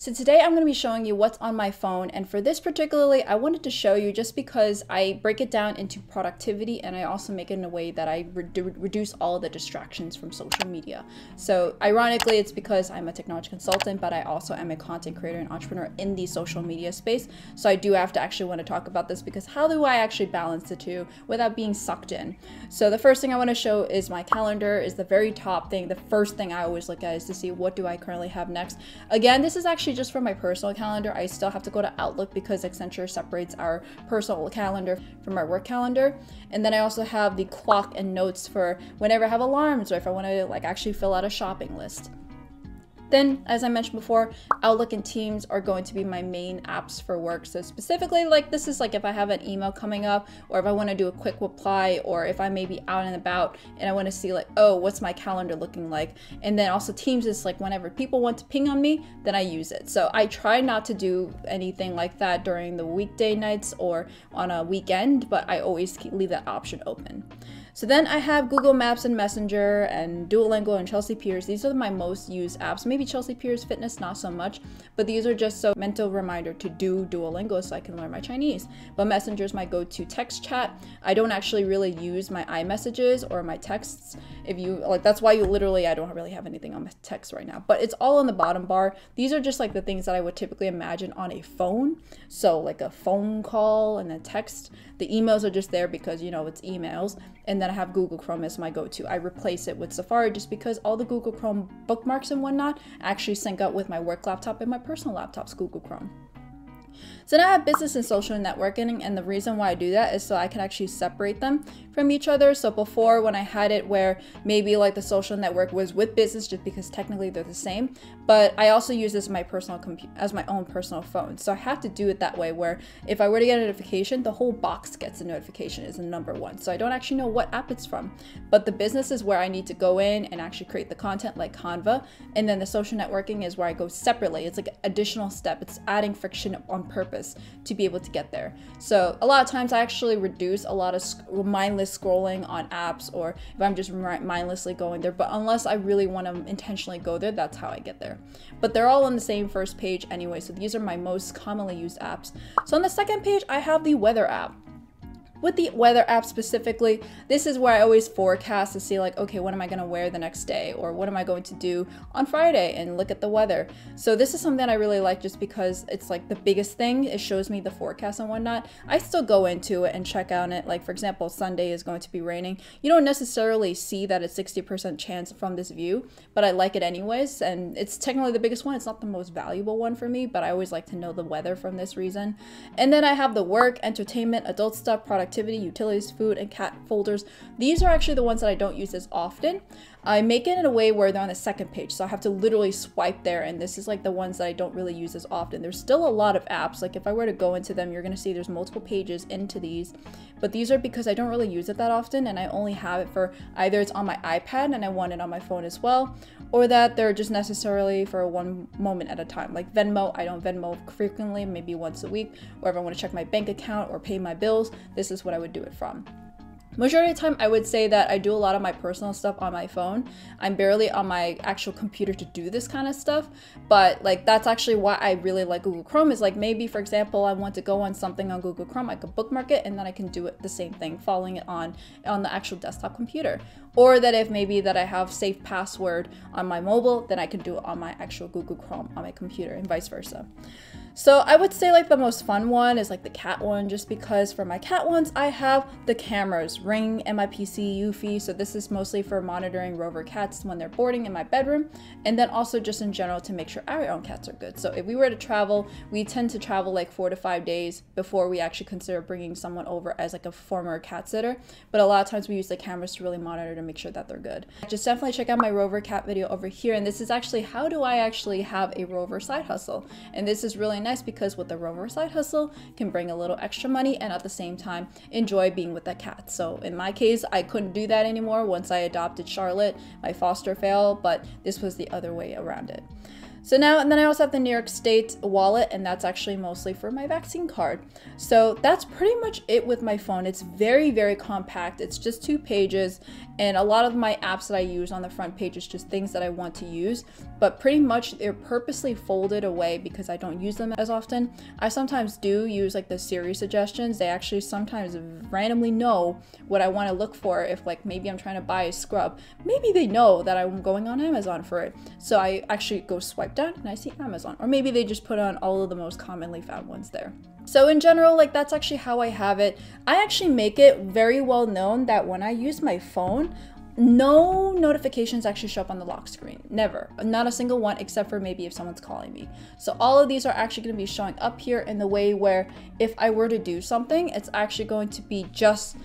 So today I'm going to be showing you what's on my phone, and for this particularly I wanted to show you just because I break it down into productivity and I also make it in a way that I reduce all of the distractions from social media. So ironically it's because I'm a technology consultant, but I also am a content creator and entrepreneur in the social media space. So I do have to actually want to talk about this because how do I actually balance the two without being sucked in? So the first thing I want to show is my calendar is the very top thing. The first thing I always look at is to see what do I currently have next. Again, this is actually just for my personal calendar. I still have to go to Outlook because Accenture separates our personal calendar from our work calendar. And then I also have the clock and notes for whenever I have alarms or if I want to actually fill out a shopping list. Then, as I mentioned before, Outlook and Teams are going to be my main apps for work. So specifically, this is if I have an email coming up, or if I want to do a quick reply, or if I may be out and about and I want to see oh, what's my calendar looking like? And then also Teams is whenever people want to ping on me, then I use it. So I try not to do anything like that during the weekday nights or on a weekend, but I always leave that option open. So then I have Google Maps and Messenger and Duolingo and Chelsea Piers. These are my most used apps. Maybe Chelsea Piers Fitness, not so much, but these are just so mental reminder to do Duolingo so I can learn my Chinese. But Messenger is my go-to text chat. I don't actually really use my iMessages or my texts. If you that's why I don't really have anything on my text right now, but it's all on the bottom bar. These are just the things that I would typically imagine on a phone. So a phone call and a text. The emails are just there because it's emails. And then I have Google Chrome as my go-to. I replace it with Safari just because all the Google Chrome bookmarks and whatnot actually sync up with my work laptop and my personal laptop's Google Chrome. So now I have business and social networking, and the reason why I do that is so I can actually separate them from each other. So before, when I had it where maybe the social network was with business just because technically they're the same, but I also use this as my own personal phone. So I have to do it that way where if I were to get a notification, the whole box gets a notification is a number one. So I don't actually know what app it's from, but the business is where I need to go in and actually create the content like Canva. And then the social networking is where I go separately. It's an additional step. It's adding friction on purpose to be able to get there. So a lot of times I actually reduce a lot of mindless scrolling on apps, or if I'm just mindlessly going there, but unless I really want to intentionally go there, that's how I get there. But they're all on the same first page anyway, so these are my most commonly used apps. So on the second page I have the weather app. With the weather app specifically, this is where I always forecast to see okay, what am I going to wear the next day, or what am I going to do on Friday, and look at the weather. So this is something that I really like just because it's the biggest thing. It shows me the forecast and whatnot. I still go into it and check out it. For example, Sunday is going to be raining. You don't necessarily see that it's 60% chance from this view, but I like it anyways, and it's technically the biggest one. It's not the most valuable one for me, but I always like to know the weather from this reason. And then I have the work, entertainment, adult stuff, productivity, utilities, food, and cat folders. These are actually the ones that I don't use as often. I make it in a way where they're on the second page, so I have to literally swipe there, and this is the ones that I don't really use as often. There's still a lot of apps. If I were to go into them, you're going to see there's multiple pages into these, but these are because I don't really use it that often, and I only have it for either it's on my iPad and I want it on my phone as well, or that they're just necessarily for one moment at a time. Like Venmo, I don't Venmo frequently, maybe once a week, or if I want to check my bank account or pay my bills, this is what I would do it from. Majority of the time, I would say that I do a lot of my personal stuff on my phone. I'm barely on my actual computer to do this kind of stuff, but that's actually why I really like Google Chrome is maybe, for example, I want to go on something on Google Chrome, I could bookmark it, and then I can do it the same thing, following it on the actual desktop computer. Or that if maybe that I have safe password on my mobile, then I can do it on my actual Google Chrome on my computer, and vice versa. So I would say the most fun one is the cat one, just because for my cat ones I have the cameras, Ring, MIPC, Eufy. So this is mostly for monitoring rover cats when they're boarding in my bedroom, and then also just in general to make sure our own cats are good. So if we were to travel, we tend to travel 4 to 5 days before we actually consider bringing someone over as a former cat sitter. But a lot of times we use the cameras to really monitor to make sure that they're good. Just definitely check out my rover cat video over here, and this is actually how do I actually have a rover side hustle, and this is really nice because with the rover side hustle can bring a little extra money and at the same time enjoy being with that cat. So in my case, I couldn't do that anymore once I adopted Charlotte, my foster fail, but this was the other way around it. So now, and then I also have the New York State wallet, and that's actually mostly for my vaccine card. So that's pretty much it with my phone. It's very, very compact. It's just 2 pages, And a lot of my apps that I use on the front page is just things that I want to use, but pretty much they're purposely folded away because I don't use them as often. I sometimes do use like the Siri suggestions. They actually sometimes randomly know what I want to look for. If like maybe I'm trying to buy a scrub, maybe they know that I'm going on Amazon for it. So I actually go swipe down and I see Amazon, or maybe they just put on all of the most commonly found ones there. So in general, like that's actually how I have it. I actually make it very well known that when I use my phone, no notifications actually show up on the lock screen. Never. Not a single one, except for maybe if someone's calling me. So all of these are actually going to be showing up here in the way where if I were to do something, it's actually going to be just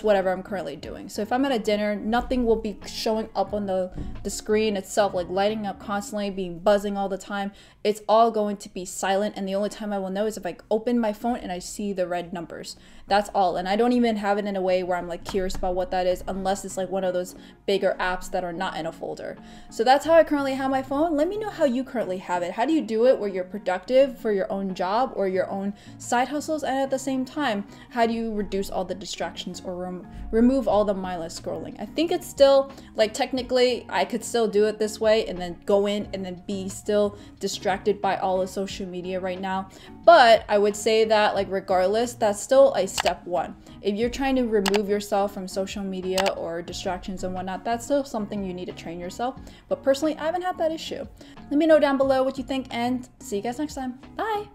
whatever I'm currently doing. So if I'm at a dinner, nothing will be showing up on the screen itself, like lighting up constantly, being buzzing all the time. It's all going to be silent, and the only time I will know is if I open my phone and I see the red numbers. That's all. And I don't even have it in a way where I'm like curious about what that is, unless it's like one of those bigger apps that are not in a folder. So that's how I currently have my phone. Let me know how you currently have it. How do you do it where you're productive for your own job or your own side hustles, and at the same time, how do you reduce all the distractions or remove all the mindless scrolling? I think it's still like technically I could still do it this way and then go in and then be still distracted by all of social media right now, but I would say that like regardless, that's still a step one. If you're trying to remove yourself from social media or distractions and whatnot, that's still something you need to train yourself. But personally, I haven't had that issue. Let me know down below what you think, and see you guys next time. Bye.